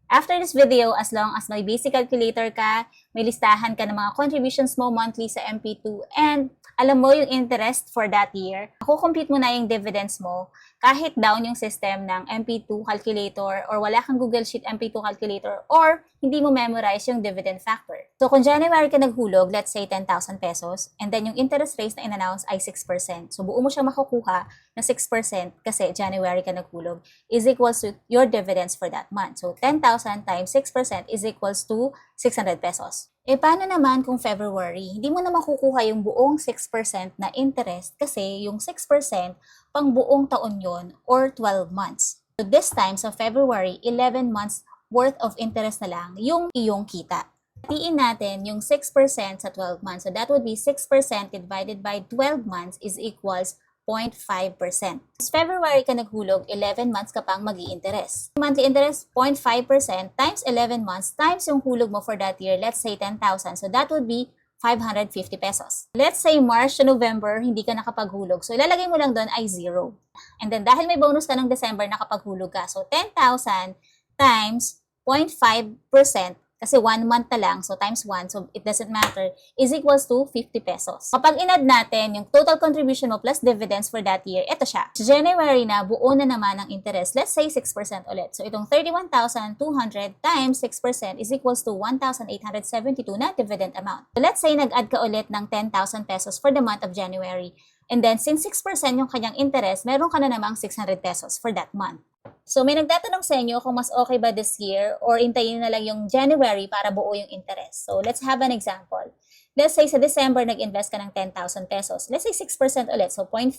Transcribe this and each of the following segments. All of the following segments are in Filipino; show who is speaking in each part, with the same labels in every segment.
Speaker 1: After this video, as long as may basic calculator ka, may listahan ka ng mga contributions mo monthly sa MP2, and alam mo yung interest for that year, compute mo na yung dividends mo kahit down yung system ng MP2 calculator or wala kang Google Sheet MP2 calculator or hindi mo memorize yung dividend factor. So kung January ka naghulog, let's say 10,000 pesos, and then yung interest rate na in-announce ay 6%. So buo mo siya makukuha na 6% kasi January ka naghulog is equals to your dividends for that month. So 10,000 times 6% is equals to 600 pesos. Paano naman kung February? Hindi mo na makukuha yung buong 6% na interest kasi yung 6% pang buong taon yon or 12 months. So this time, sa February, 11 months worth of interest na lang yung iyong kita. Hatiin natin yung 6% sa 12 months. So that would be 6% divided by 12 months is equals 0.5%. This February ka naghulog, 11 months ka pang mag-i-interest. Monthly interest, 0.5% times 11 months times yung hulog mo for that year, let's say 10,000. So that would be 550 pesos. Let's say March to November, hindi ka nakapaghulog. So ilalagay mo lang doon ay 0. And then dahil may bonus ka ng December, nakapaghulog ka. So 10,000 times 0.5%, kasi 1 month na lang, so times 1, so it doesn't matter, is equals to 50 pesos. Kapag in-add natin yung total contribution mo plus dividends for that year, ito siya. Sa January na, buo na naman ang interest. Let's say 6% ulit. So itong 31,200 times 6% is equals to 1,872 na dividend amount. So let's say nag-add ka ulit ng 10,000 pesos for the month of January. And then, since 6% yung kanyang interest, meron ka na namang 600 pesos for that month. So, may nagtatanong sa inyo kung mas okay ba this year or intayin na lang yung January para buo yung interest. So, let's have an example. Let's say sa December, nag-invest ka ng 10,000 pesos. Let's say 6% ulit. So, 0.5%.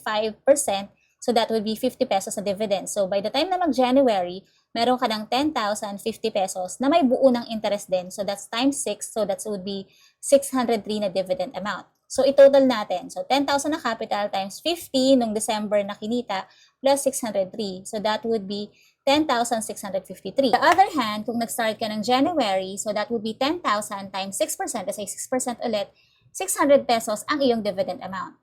Speaker 1: So, that would be 50 pesos na dividend. So, by the time na mag-January, meron ka ng 10,050 pesos na may buo ng interest din. So, that's times 6. So, that would be 603 na dividend amount. So, i-total natin. So, 10,000 na capital times 50 nung December na kinita plus 603. So, that would be 10,653. On the other hand, kung nag-start ka ng January, so that would be 10,000 times 6%, kasi 6% ulit, 600 pesos ang iyong dividend amount.